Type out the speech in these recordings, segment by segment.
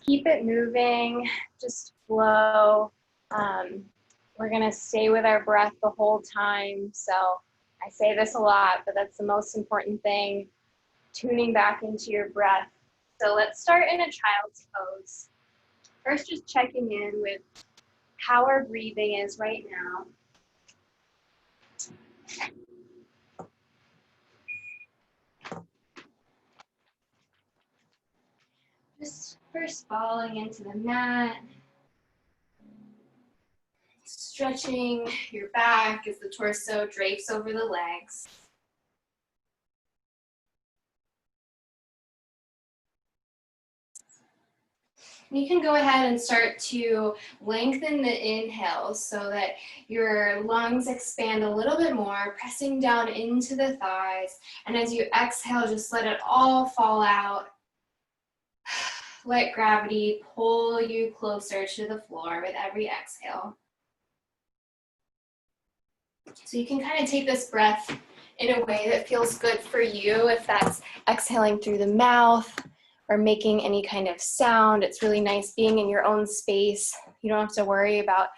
keep it moving, just flow. We're gonna stay with our breath the whole time. So I say this a lot, but that's the most important thing, tuning back into your breath. So let's start in a child's pose. First, just checking in with how our breathing is right now. Just first falling into the mat, stretching your back as the torso drapes over the legs. You can go ahead and start to lengthen the inhales so that your lungs expand a little bit more, pressing down into the thighs. And as you exhale, just let it all fall out. Let gravity pull you closer to the floor with every exhale. So you can kind of take this breath in a way that feels good for you, if that's exhaling through the mouth or making any kind of sound. It's really nice being in your own space. You don't have to worry about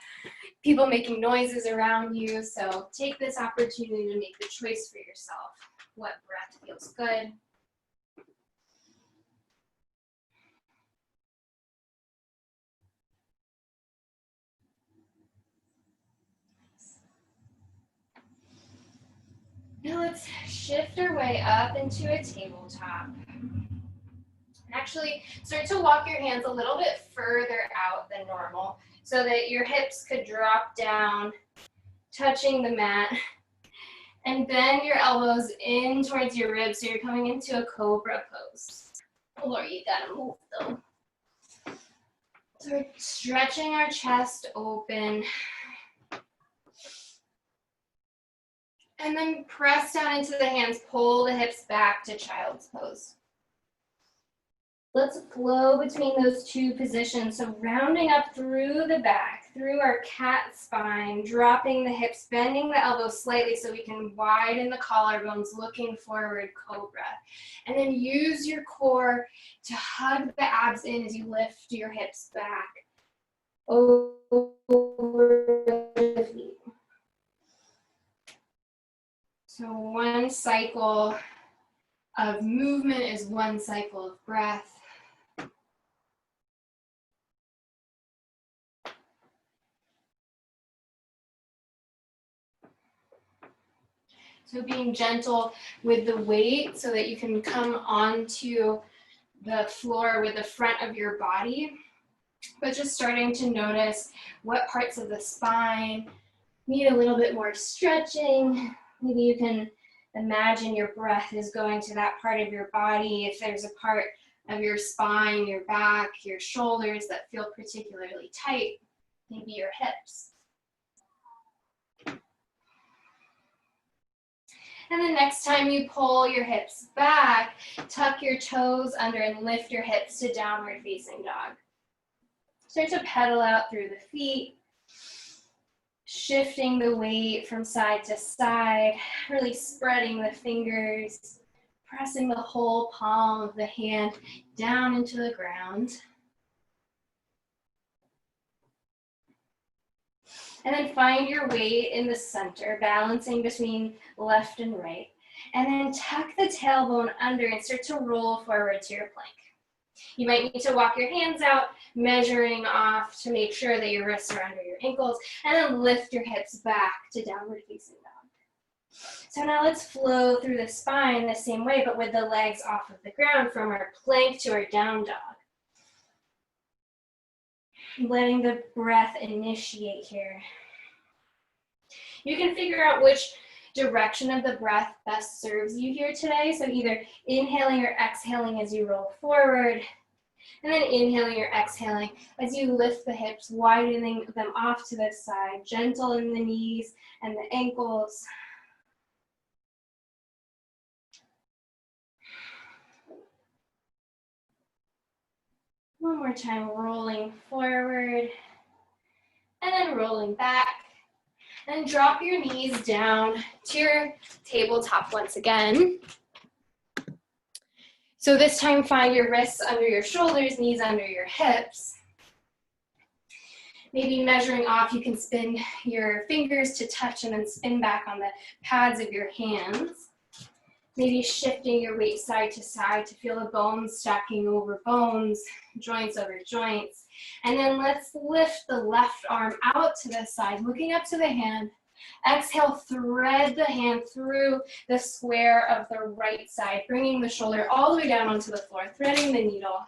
people making noises around you. So take this opportunity to make the choice for yourself. What breath feels good? Now let's shift our way up into a tabletop. And actually start to walk your hands a little bit further out than normal so that your hips could drop down, touching the mat. And bend your elbows in towards your ribs so you're coming into a cobra pose. Oh, Lord, you gotta move though. So we're stretching our chest open. And then press down into the hands, pull the hips back to child's pose. Let's flow between those two positions. So rounding up through the back, through our cat spine, dropping the hips, bending the elbows slightly so we can widen the collarbones, looking forward, cobra. And then use your core to hug the abs in as you lift your hips back over the feet. So one cycle of movement is one cycle of breath. So being gentle with the weight so that you can come onto the floor with the front of your body, but just starting to notice what parts of the spine need a little bit more stretching. Maybe you can imagine your breath is going to that part of your body. If there's a part of your spine, your back, your shoulders that feel particularly tight, maybe your hips. And then next time you pull your hips back, tuck your toes under and lift your hips to downward facing dog. Start to pedal out through the feet, shifting the weight from side to side, really spreading the fingers, pressing the whole palm of the hand down into the ground. And then find your weight in the center, balancing between left and right. And then tuck the tailbone under and start to roll forward to your plank. You might need to walk your hands out, measuring off to make sure that your wrists are under your ankles, and then lift your hips back to downward facing dog. So now let's flow through the spine the same way, but with the legs off of the ground from our plank to our down dog. Letting the breath initiate here. You can figure out which direction of the breath best serves you here today. So either inhaling or exhaling as you roll forward, and then inhaling or exhaling as you lift the hips, widening them off to the side, gentle in the knees and the ankles. One more time, rolling forward, and then rolling back. And drop your knees down to your tabletop once again. So this time, find your wrists under your shoulders, knees under your hips. Maybe measuring off, you can spin your fingers to touch and then spin back on the pads of your hands. Maybe shifting your weight side to side to feel the bones stacking over bones, joints over joints. And then let's lift the left arm out to the side, looking up to the hand. Exhale, thread the hand through the square of the right side, bringing the shoulder all the way down onto the floor, threading the needle,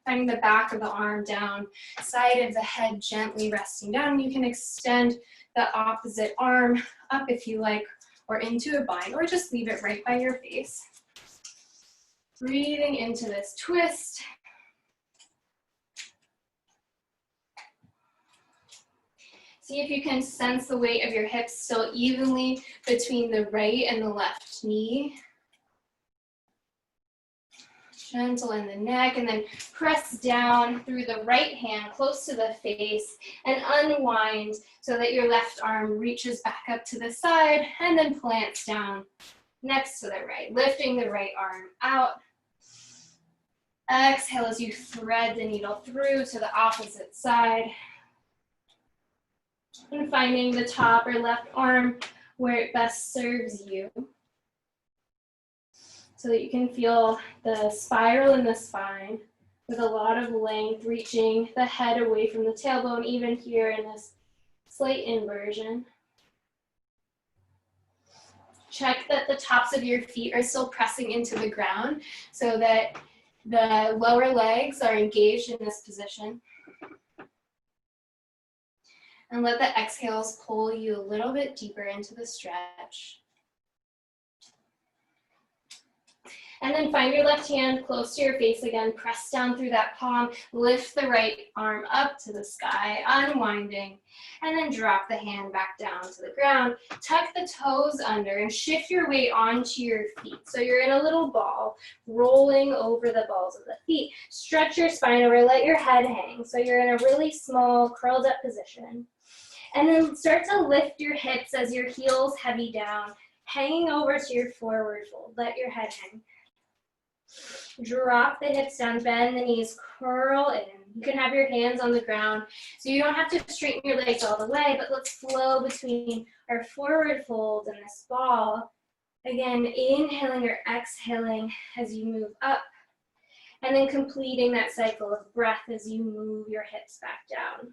finding the back of the arm down, side of the head gently resting down. You can extend the opposite arm up if you like, or into a bind, or just leave it right by your face. Breathing into this twist. See if you can sense the weight of your hips still evenly between the right and the left knee. Gentle in the neck, and then press down through the right hand close to the face and unwind so that your left arm reaches back up to the side and then plants down next to the right, lifting the right arm out. Exhale as you thread the needle through to the opposite side. And finding the top or left arm where it best serves you, so that you can feel the spiral in the spine with a lot of length, reaching the head away from the tailbone, even here in this slight inversion. Check that the tops of your feet are still pressing into the ground so that the lower legs are engaged in this position. And let the exhales pull you a little bit deeper into the stretch. And then find your left hand close to your face again, press down through that palm, lift the right arm up to the sky, unwinding, and then drop the hand back down to the ground. Tuck the toes under and shift your weight onto your feet. So you're in a little ball, rolling over the balls of the feet. Stretch your spine over, let your head hang. So you're in a really small, curled up position. And then start to lift your hips as your heels heavy down, hanging over to your forward fold. Let your head hang. Drop the hips down, bend the knees, curl in. You can have your hands on the ground, so you don't have to straighten your legs all the way, but let's flow between our forward fold and this ball. Again, inhaling or exhaling as you move up, and then completing that cycle of breath as you move your hips back down.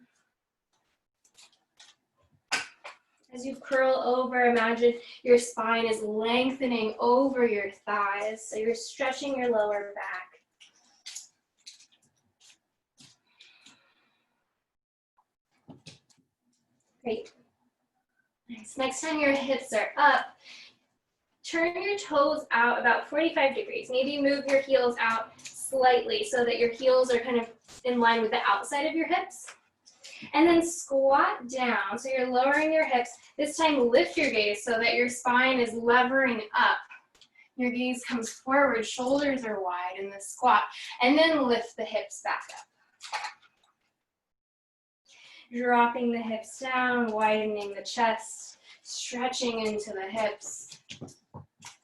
As you curl over, imagine your spine is lengthening over your thighs, so you're stretching your lower back. Great. Nice. Next time your hips are up, turn your toes out about 45 degrees. Maybe move your heels out slightly so that your heels are kind of in line with the outside of your hips. And then squat down, so you're lowering your hips. This time lift your gaze so that your spine is levering up. Your gaze comes forward, shoulders are wide in the squat, and then lift the hips back up. Dropping the hips down, widening the chest, stretching into the hips,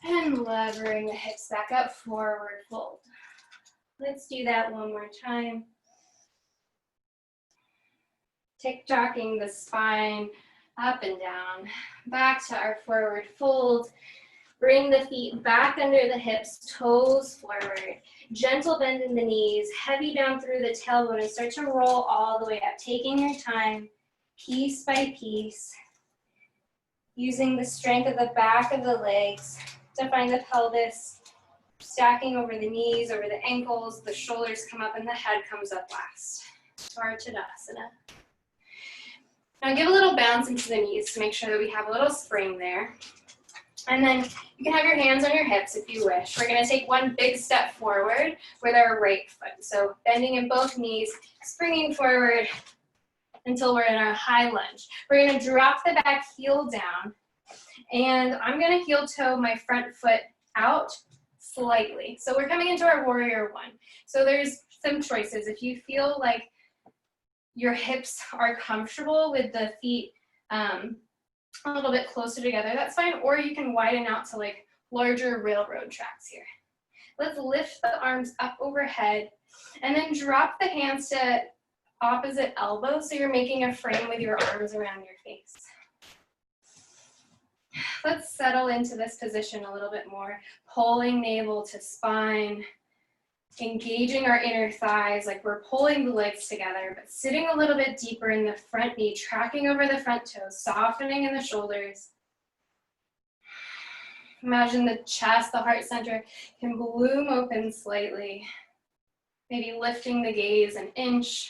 and levering the hips back up, forward fold. Let's do that one more time. Tick-tocking the spine up and down, back to our forward fold. Bring the feet back under the hips, toes forward. Gentle bend in the knees, heavy down through the tailbone, and start to roll all the way up, taking your time, piece by piece, using the strength of the back of the legs to find the pelvis, stacking over the knees, over the ankles, the shoulders come up, and the head comes up last. To our Tadasana. Now give a little bounce into the knees to make sure that we have a little spring there. And then you can have your hands on your hips if you wish. We're gonna take one big step forward with our right foot. So bending in both knees, springing forward until we're in our high lunge. We're gonna drop the back heel down, and I'm gonna heel toe my front foot out slightly. So we're coming into our warrior one. So there's some choices. If you feel like your hips are comfortable with the feet a little bit closer together, that's fine. Or you can widen out to like larger railroad tracks here. Let's lift the arms up overhead and then drop the hands to opposite elbows so you're making a frame with your arms around your face. Let's settle into this position a little bit more, pulling navel to spine, engaging our inner thighs like we're pulling the legs together, but sitting a little bit deeper in the front knee, tracking over the front toes, softening in the shoulders. Imagine the chest, the heart center can bloom open slightly, maybe lifting the gaze an inch.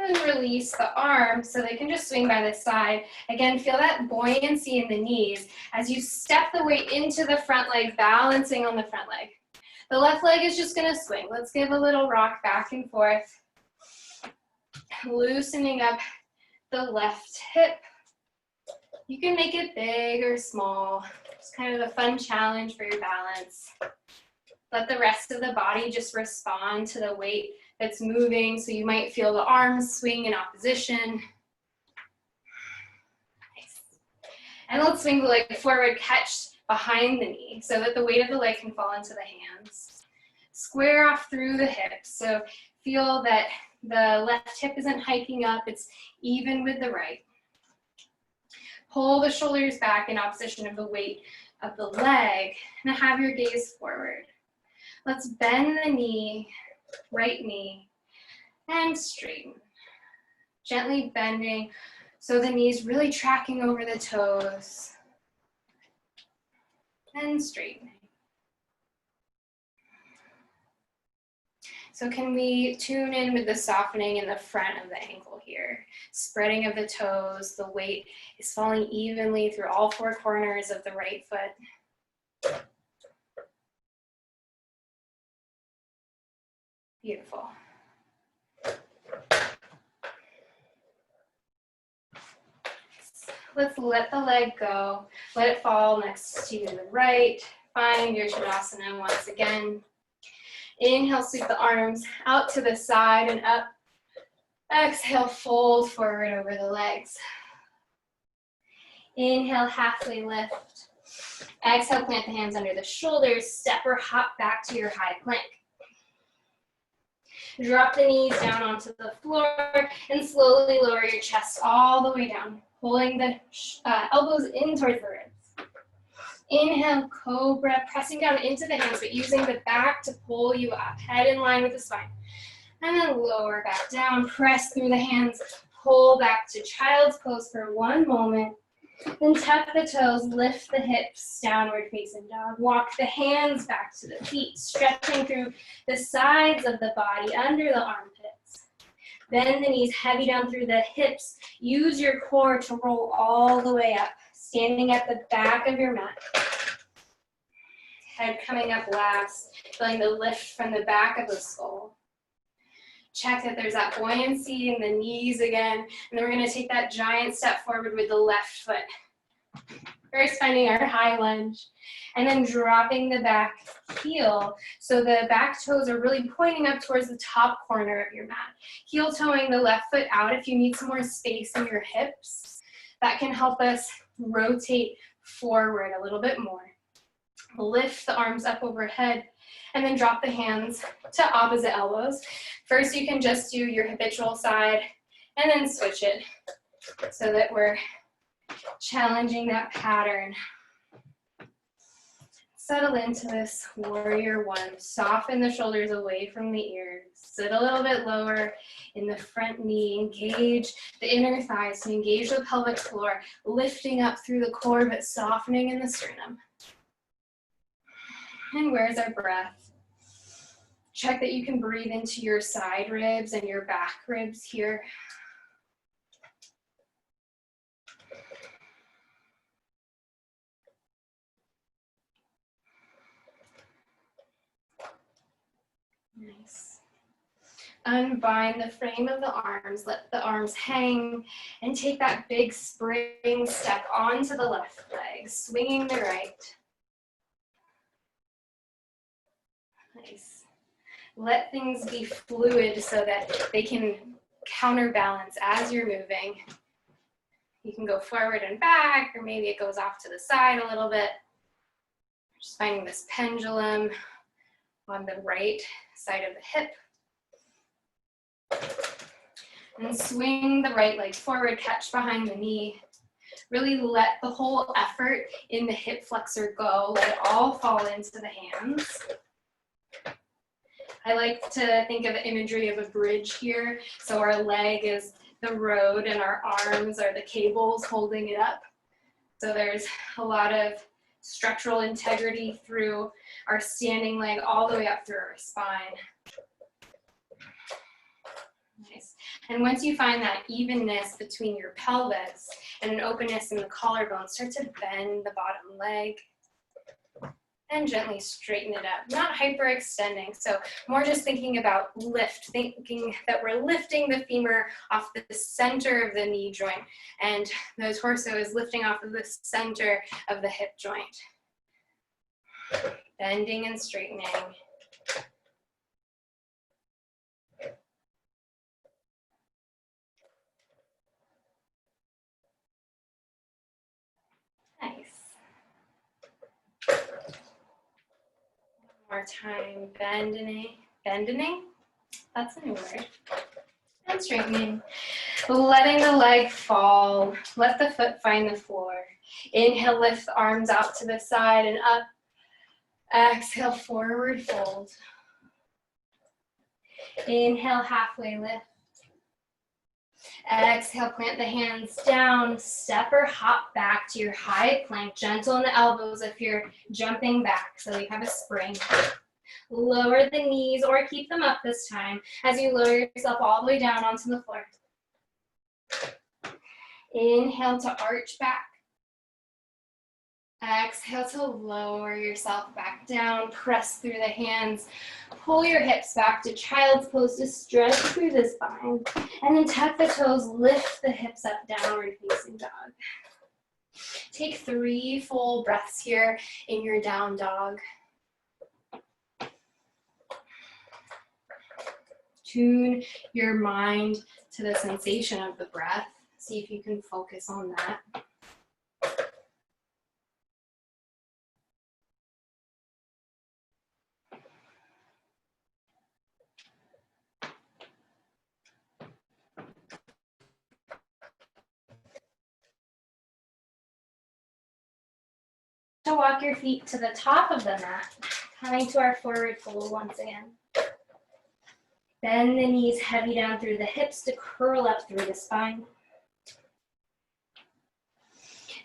And release the arms so they can just swing by the side. Again, feel that buoyancy in the knees as you step the weight into the front leg, balancing on the front leg. The left leg is just gonna swing. Let's give a little rock back and forth. Loosening up the left hip. You can make it big or small. It's kind of a fun challenge for your balance. Let the rest of the body just respond to the weight that's moving. So you might feel the arms swing in opposition. Nice. And let's swing the leg forward, catch behind the knee so that the weight of the leg can fall into the hands. Square off through the hips. So feel that the left hip isn't hiking up, it's even with the right. Pull the shoulders back in opposition of the weight of the leg and have your gaze forward. Let's bend the knee, right knee, and straighten. Gently bending so the knee's really tracking over the toes. And straightening. So can we tune in with the softening in the front of the ankle here? Spreading of the toes, the weight is falling evenly through all four corners of the right foot. Beautiful. Let's let the leg go. Let it fall next to the right. Find your Tadasana once again. Inhale, sweep the arms out to the side and up. Exhale, fold forward over the legs. Inhale, halfway lift. Exhale, plant the hands under the shoulders. Step or hop back to your high plank. Drop the knees down onto the floor and slowly lower your chest all the way down, pulling the elbows in towards the ribs. Inhale, cobra, pressing down into the hands, but using the back to pull you up, head in line with the spine. And then lower back down, press through the hands, pull back to child's pose for one moment. Then tuck the toes, lift the hips, downward facing dog. Walk the hands back to the feet, stretching through the sides of the body, under the armpits. Bend the knees heavy down through the hips. Use your core to roll all the way up, standing at the back of your mat. Head coming up last, feeling the lift from the back of the skull. Check that there's that buoyancy in the knees again. And then we're gonna take that giant step forward with the left foot. First finding our high lunge and then dropping the back heel. So the back toes are really pointing up towards the top corner of your mat. Heel toeing the left foot out if you need some more space in your hips. That can help us rotate forward a little bit more. Lift the arms up overhead and then drop the hands to opposite elbows. First, you can just do your habitual side and then switch it so that we're challenging that pattern. Settle into this warrior one. Soften the shoulders away from the ears. Sit a little bit lower in the front knee. Engage the inner thighs to engage the pelvic floor, lifting up through the core but softening in the sternum. And where's our breath? Check that you can breathe into your side ribs and your back ribs here. Nice. Unbind the frame of the arms, let the arms hang, and take that big spring step onto the left leg, swinging the right. Nice. Let things be fluid so that they can counterbalance as you're moving. You can go forward and back, or maybe it goes off to the side a little bit. Just finding this pendulum on the right side of the hip. And swing the right leg forward, catch behind the knee. Really let the whole effort in the hip flexor go. Let it all fall into the hands. I like to think of the imagery of a bridge here. So our leg is the road and our arms are the cables holding it up. So there's a lot of structural integrity through our standing leg all the way up through our spine. Nice. And once you find that evenness between your pelvis and an openness in the collarbone, start to bend the bottom leg and gently straighten it up. Not hyperextending, so more just thinking about lift, thinking that we're lifting the femur off the center of the knee joint, and the torso is lifting off of the center of the hip joint. Bending and straightening. Nice. One more time, bending, that's a new word, and straightening. Letting the leg fall, let the foot find the floor. Inhale, lift the arms out to the side and up. Exhale, forward fold. Inhale, halfway lift. Exhale, plant the hands down, step or hop back to your high plank, gentle in the elbows if you're jumping back, so you have a spring. Lower the knees or keep them up this time as you lower yourself all the way down onto the floor. Inhale to arch back. Exhale to lower yourself back down, press through the hands, pull your hips back to child's pose to stretch through the spine, and then tuck the toes, lift the hips up, downward facing dog. Take 3 full breaths here in your down dog. Tune your mind to the sensation of the breath. See if you can focus on that. To walk your feet to the top of the mat, coming to our forward fold once again. Bend the knees heavy down through the hips to curl up through the spine.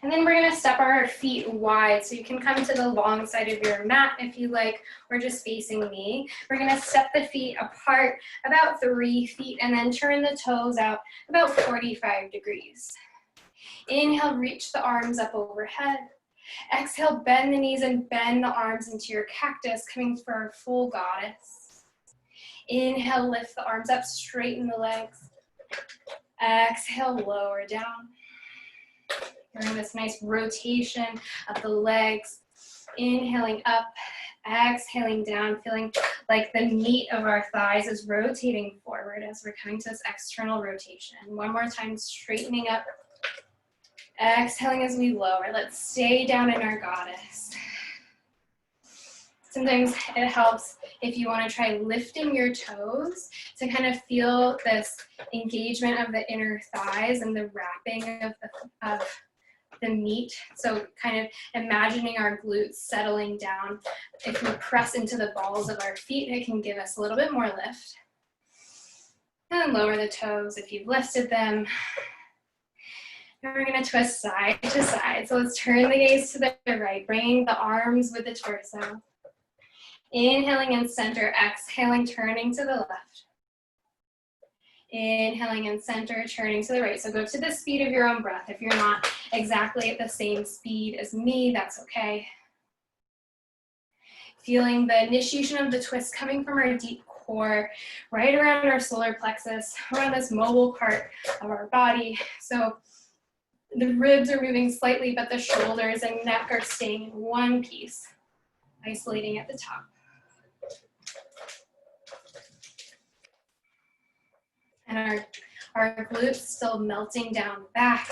And then we're gonna step our feet wide, so you can come to the long side of your mat if you like, or just facing me. We're gonna step the feet apart about 3 feet and then turn the toes out about 45 degrees. Inhale, reach the arms up overhead. Exhale, bend the knees and bend the arms into your cactus, coming for our full goddess. Inhale, lift the arms up, straighten the legs. Exhale, lower down. Doing this nice rotation of the legs. Inhaling up, exhaling down, feeling like the meat of our thighs is rotating forward as we're coming to this external rotation. One more time, straightening up. Exhaling as we lower. Let's stay down in our goddess. Sometimes it helps if you want to try lifting your toes to kind of feel this engagement of the inner thighs and the wrapping of the meat. So kind of imagining our glutes settling down. If we press into the balls of our feet, it can give us a little bit more lift. And then lower the toes if you've lifted them. And we're going to twist side to side. So let's turn the gaze to the right, bringing the arms with the torso. Inhaling in center, exhaling, turning to the left. Inhaling in center, turning to the right. So go to the speed of your own breath. If you're not exactly at the same speed as me, that's okay. Feeling the initiation of the twist coming from our deep core, right around our solar plexus, around this mobile part of our body. So the ribs are moving slightly, but the shoulders and neck are staying in one piece, isolating at the top. And our glutes still melting down the back.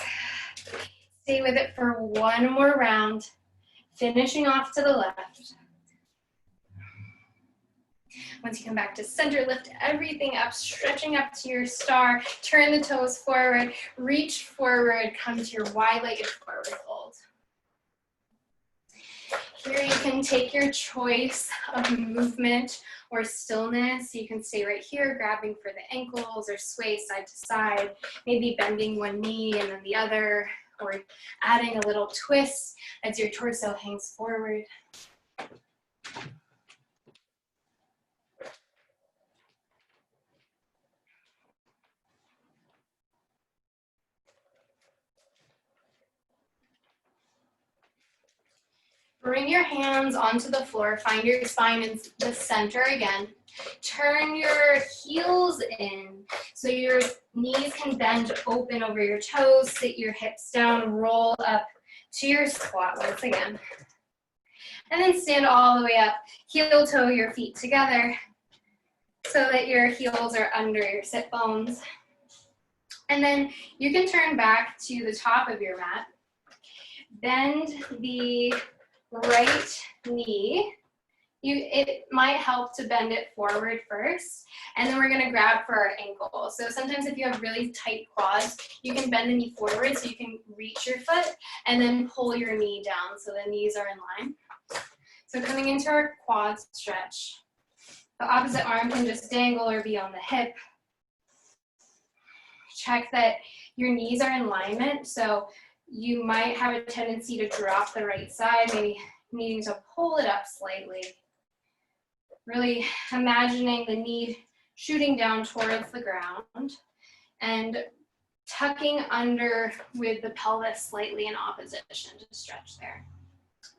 Stay with it for one more round, finishing off to the left. Once you come back to center, lift everything up, stretching up to your star. Turn the toes forward, reach forward, come to your wide-legged forward fold. Here you can take your choice of movement or stillness. You can stay right here, grabbing for the ankles or sway side to side, maybe bending one knee and then the other, or adding a little twist as your torso hangs forward. Bring your hands onto the floor, find your spine in the center again. Turn your heels in so your knees can bend open over your toes, sit your hips down, roll up to your squat once again. And then stand all the way up, heel toe your feet together so that your heels are under your sit bones. And then you can turn back to the top of your mat. Bend the right knee. It might help to bend it forward first, and then we're gonna grab for our ankle. So sometimes if you have really tight quads, you can bend the knee forward so you can reach your foot and then pull your knee down so the knees are in line. So coming into our quad stretch, the opposite arm can just dangle or be on the hip. Check that your knees are in alignment, so you might have a tendency to drop the right side, maybe needing to pull it up slightly. Really imagining the knee shooting down towards the ground and tucking under with the pelvis slightly in opposition to stretch there.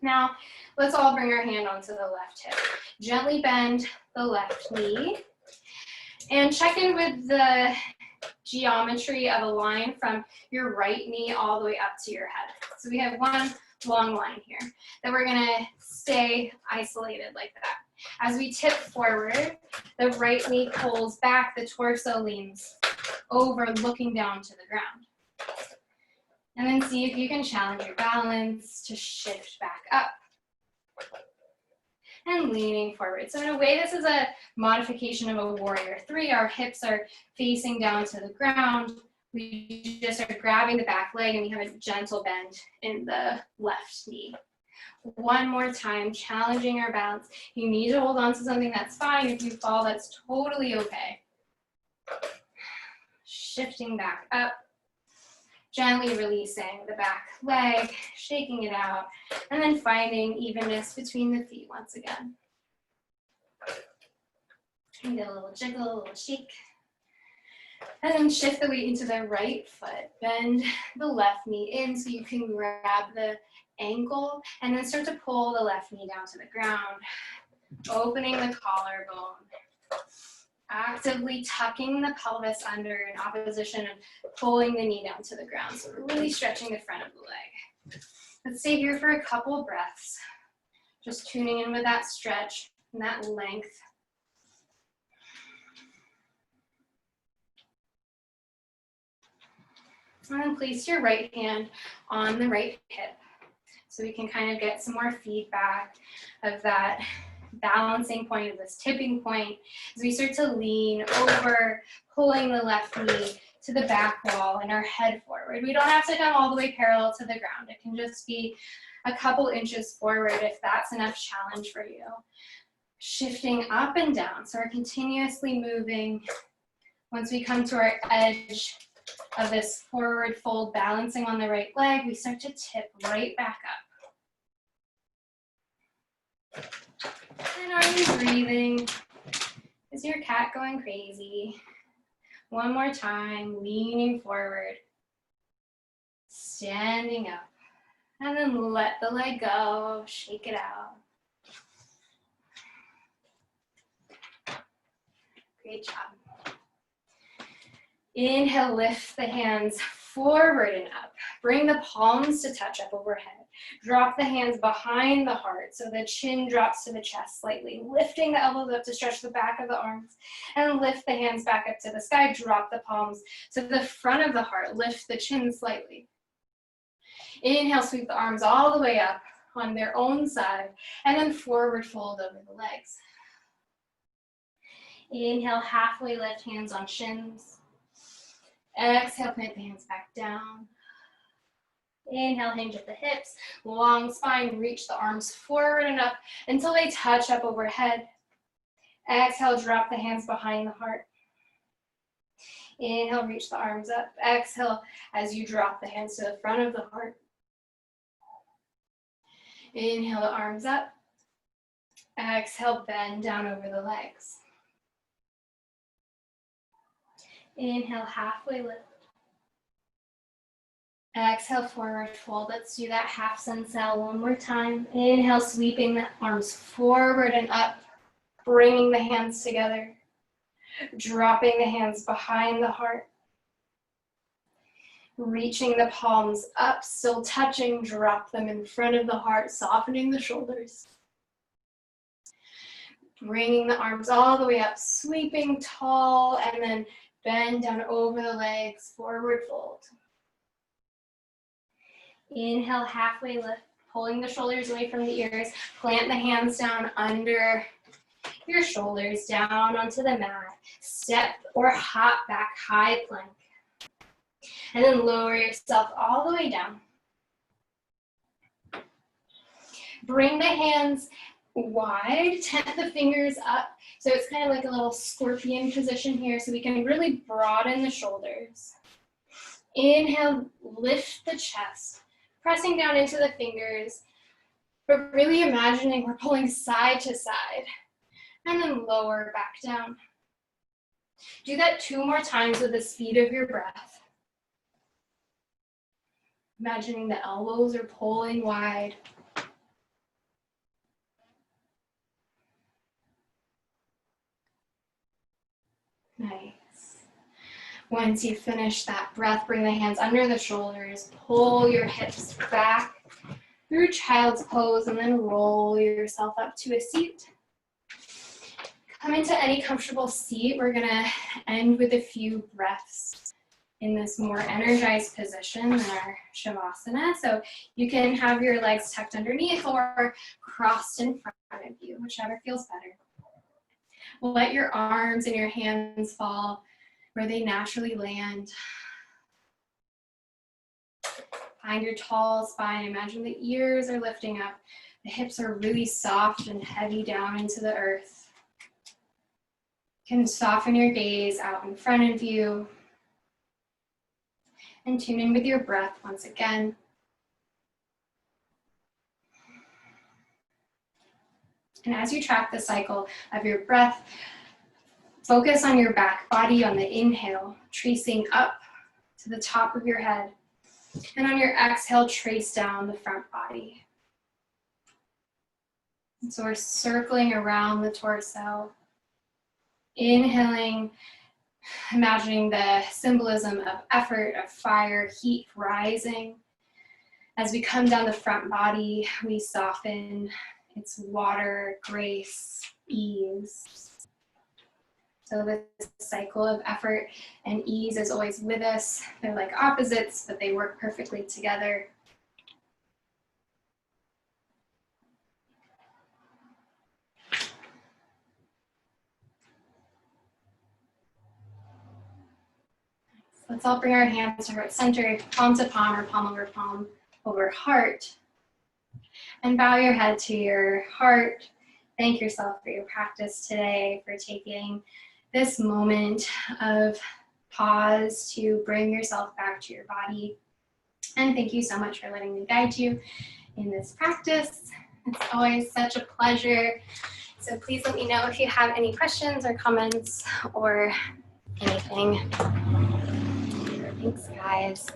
Now, let's all bring our hand onto the left hip. Gently bend the left knee and check in with the geometry of a line from your right knee all the way up to your head. So we have one long line here that we're gonna stay isolated like that. As we tip forward, the right knee pulls back, the torso leans over, looking down to the ground. And then see if you can challenge your balance to shift back up. And leaning forward. So in a way, this is a modification of a warrior three. Our hips are facing down to the ground. We just are grabbing the back leg and we have a gentle bend in the left knee. One more time, challenging our balance. You need to hold on to something, that's fine. If you fall, that's totally okay. Shifting back up. Gently releasing the back leg, shaking it out, and then finding evenness between the feet once again. And get a little jiggle, a little shake. And then shift the weight into the right foot. Bend the left knee in so you can grab the ankle, and then start to pull the left knee down to the ground, opening the collarbone. Actively tucking the pelvis under in opposition and pulling the knee down to the ground. So we're really stretching the front of the leg. Let's stay here for a couple breaths. Just tuning in with that stretch and that length. And then place your right hand on the right hip so we can kind of get some more feedback of that balancing point, of this tipping point, as we start to lean over, pulling the left knee to the back wall and our head forward. We don't have to come all the way parallel to the ground. It can just be a couple inches forward if that's enough challenge for you. Shifting up and down, so we're continuously moving. Once we come to our edge of this forward fold, balancing on the right leg, we start to tip right back up. And are you breathing? Is your cat going crazy? One more time, leaning forward, standing up, and then let the leg go, shake it out. Great job. Inhale, lift the hands forward and up. Bring the palms to touch up overhead. Drop the hands behind the heart so the chin drops to the chest slightly. Lifting the elbows up to stretch the back of the arms. And lift the hands back up to the sky. Drop the palms to the front of the heart. Lift the chin slightly. Inhale, sweep the arms all the way up on their own side, and then forward fold over the legs. Inhale, halfway lift, hands on shins. Exhale, plant the hands back down. Inhale, hinge at the hips, long spine, reach the arms forward and up until they touch up overhead. Exhale, drop the hands behind the heart. Inhale, reach the arms up. Exhale, as you drop the hands to the front of the heart. Inhale, the arms up. Exhale, bend down over the legs. Inhale, halfway lift. Exhale, forward fold. Let's do that half sun cell one more time. Inhale, sweeping the arms forward and up, bringing the hands together, dropping the hands behind the heart, reaching the palms up, still touching, drop them in front of the heart, softening the shoulders. Bringing the arms all the way up, sweeping tall, and then bend down over the legs, forward fold. Inhale, halfway lift, pulling the shoulders away from the ears. Plant the hands down under your shoulders, down onto the mat. Step or hop back, high plank. And then lower yourself all the way down. Bring the hands wide, tent the fingers up. So it's kind of like a little scorpion position here, so we can really broaden the shoulders. Inhale, lift the chest. Pressing down into the fingers, but really imagining we're pulling side to side, and then lower back down. Do that 2 more times with the speed of your breath. Imagining the elbows are pulling wide. Nice. Once you finish that breath, bring the hands under the shoulders, pull your hips back through child's pose, and then roll yourself up to a seat. Come into any comfortable seat. We're gonna end with a few breaths in this more energized position than our Shavasana. So you can have your legs tucked underneath or crossed in front of you, whichever feels better. Let your arms and your hands fall where they naturally land. Find your tall spine. Imagine the ears are lifting up. The hips are really soft and heavy down into the earth. You can soften your gaze out in front of you. And tune in with your breath once again. And as you track the cycle of your breath, focus on your back body on the inhale, tracing up to the top of your head. And on your exhale, trace down the front body. And so we're circling around the torso. Inhaling, imagining the symbolism of effort, of fire, heat rising. As we come down the front body, we soften. It's water, grace, ease. So this cycle of effort and ease is always with us. They're like opposites, but they work perfectly together. Let's all bring our hands to heart center, palm to palm or palm over heart. And bow your head to your heart. Thank yourself for your practice today, for taking this moment of pause to bring yourself back to your body. And thank you so much for letting me guide you in this practice. It's always such a pleasure. So please let me know if you have any questions or comments or anything. Thanks, guys.